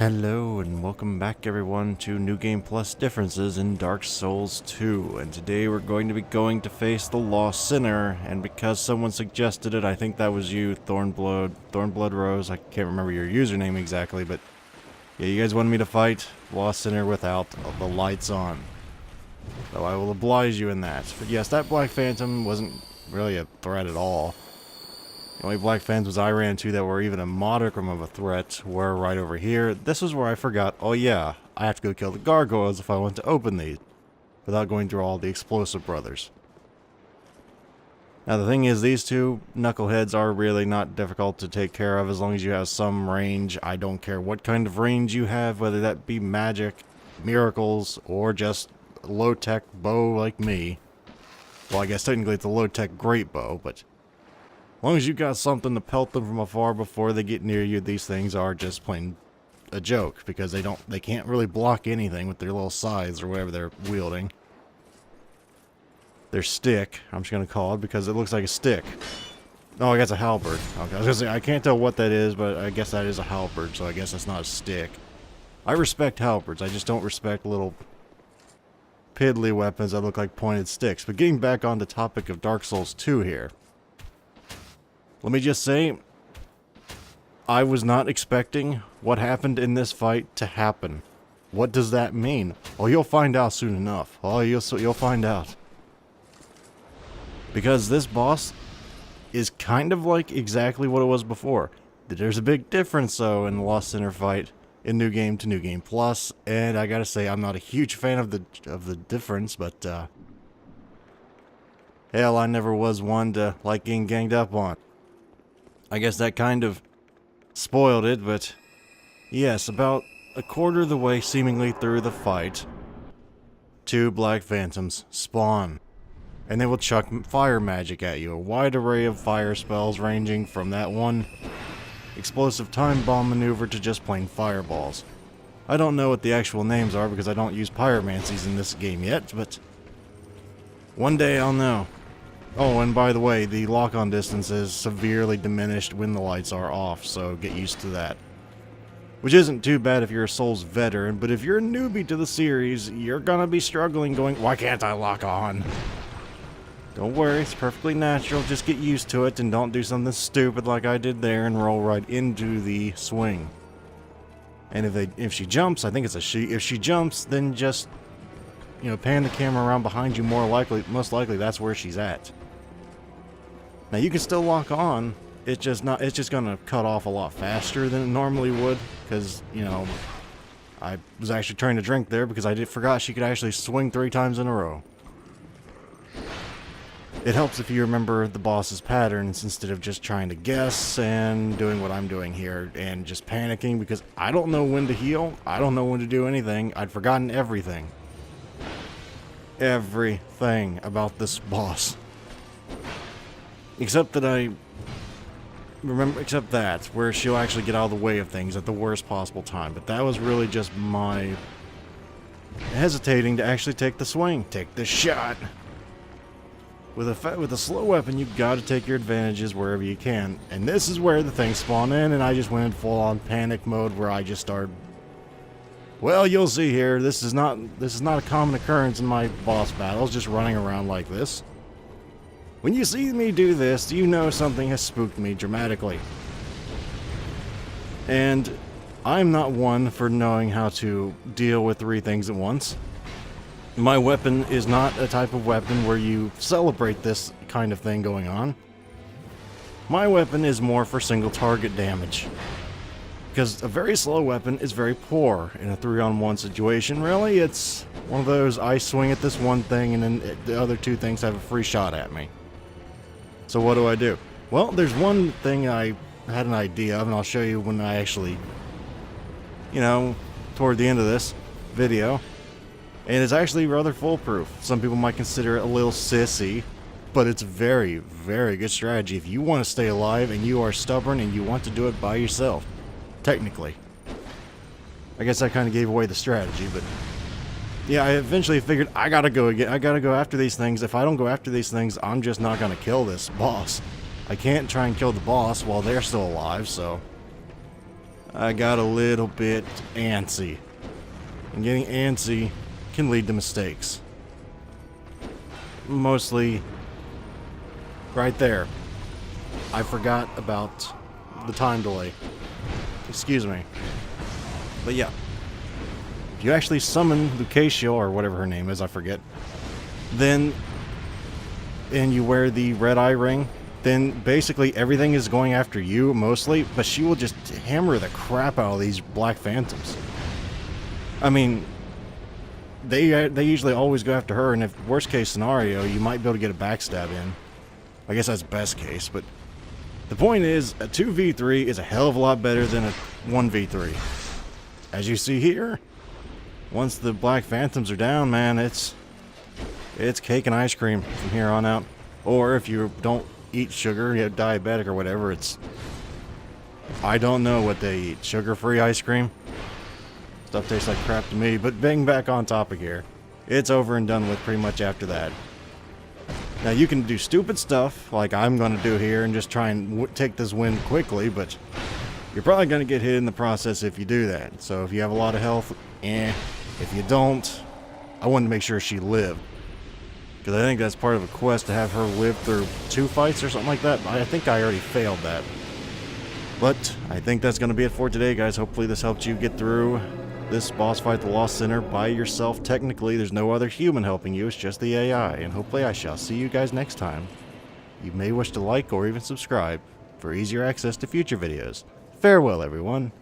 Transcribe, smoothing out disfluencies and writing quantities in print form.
Hello and welcome back everyone to New Game Plus Differences in Dark Souls 2, and today we're going to be going to face the Lost Sinner, and because someone suggested it, I think that was you, Thornblood Rose, I can't remember your username exactly, but yeah, you guys wanted me to fight Lost Sinner without the lights on. So I will oblige you in that. But yes, that Black Phantom wasn't really a threat at all. The only Black Phantoms I ran into that were even a modicum of a threat were right over here. This was where I forgot, oh yeah, I have to go kill the gargoyles if I want to open these, without going through all the explosive brothers. Now the thing is, these two knuckleheads are really not difficult to take care of as long as you have some range. I don't care what kind of range you have, whether that be magic, miracles, or just low-tech bow like me. Well, I guess technically it's a low-tech great bow, but as long as you got something to pelt them from afar before they get near you, these things are just plain a joke, because they can't really block anything with their little scythes or whatever they're wielding. Their stick, I'm just gonna call it, because it looks like a stick. Oh, I guess a halberd. Okay, I was gonna say, I can't tell what that is, but I guess that is a halberd, so I guess that's not a stick. I respect halberds, I just don't respect little piddly weapons that look like pointed sticks. But getting back on the topic of Dark Souls 2 here, let me just say, I was not expecting what happened in this fight to happen. What does that mean? Oh, you'll find out soon enough. Oh, you'll find out. Because this boss is kind of like exactly what it was before. There's a big difference, though, in the Lost Sinner fight in New Game to New Game Plus, and I gotta say, I'm not a huge fan of the difference, but hell, I never was one to like getting ganged up on. I guess that kind of spoiled it, but yes, about a quarter of the way seemingly through the fight, two Black Phantoms spawn, and they will chuck fire magic at you. A wide array of fire spells ranging from that one explosive time bomb maneuver to just plain fireballs. I don't know what the actual names are because I don't use pyromancies in this game yet, but one day I'll know. Oh, and by the way, the lock-on distance is severely diminished when the lights are off, so get used to that. Which isn't too bad if you're a Souls veteran, but if you're a newbie to the series, you're gonna be struggling going, why can't I lock on? Don't worry, it's perfectly natural, just get used to it and don't do something stupid like I did there and roll right into the swing. And if she jumps, I think it's a she, if she jumps, then just, you know, pan the camera around behind you, most likely that's where she's at. Now you can still lock on, it's just gonna cut off a lot faster than it normally would, because, you know, I was actually trying to drink there because I forgot she could actually swing 3 times in a row. It helps if you remember the boss's patterns instead of just trying to guess and doing what I'm doing here and just panicking because I don't know when to heal, I don't know when to do anything, I'd forgotten everything. Everything about this boss. Except that where she'll actually get out of the way of things at the worst possible time. But that was really just my hesitating to actually take the swing, take the shot. With a slow weapon, you've got to take your advantages wherever you can. And this is where the things spawn in, and I just went in full-on panic mode where I just started. Well, you'll see here. This is not a common occurrence in my boss battles, just running around like this. When you see me do this, you know something has spooked me dramatically. And I'm not one for knowing how to deal with 3 things at once. My weapon is not a type of weapon where you celebrate this kind of thing going on. My weapon is more for single target damage. Because a very slow weapon is very poor in a 3-on-1 situation. Really, it's one of those, I swing at this one thing and then the other 2 things have a free shot at me. So what do? Well, there's one thing I had an idea of, and I'll show you when I actually, you know, toward the end of this video. And it's actually rather foolproof. Some people might consider it a little sissy, but it's very, very good strategy if you want to stay alive and you are stubborn and you want to do it by yourself. Technically. I guess I kind of gave away the strategy, but yeah, I eventually figured I gotta go again. I gotta go after these things. If I don't go after these things, I'm just not gonna kill this boss. I can't try and kill the boss while they're still alive, so I got a little bit antsy. And getting antsy can lead to mistakes. Mostly right there. I forgot about the time delay. Excuse me. But yeah. If you actually summon Lucatia, or whatever her name is, I forget, then, and you wear the red eye ring, then basically everything is going after you mostly, but she will just hammer the crap out of these Black Phantoms. I mean, they usually always go after her, and if worst case scenario, you might be able to get a backstab in. I guess that's best case, but the point is, a 2v3 is a hell of a lot better than a 1v3. As you see here, once the Black Phantoms are down, man, it's cake and ice cream from here on out. Or if you don't eat sugar, you're diabetic or whatever, it's... I don't know what they eat. Sugar-free ice cream? Stuff tastes like crap to me, but being back on topic here, it's over and done with pretty much after that. Now you can do stupid stuff, like I'm going to do here, and just try and take this win quickly, but you're probably going to get hit in the process if you do that. So if you have a lot of health, if you don't, I wanted to make sure she lived. Because I think that's part of a quest to have her live through 2 fights or something like that. I think I already failed that. But I think that's going to be it for today, guys. Hopefully this helped you get through this boss fight, the Lost Center, by yourself. Technically, there's no other human helping you. It's just the AI. And hopefully I shall see you guys next time. You may wish to like or even subscribe for easier access to future videos. Farewell, everyone.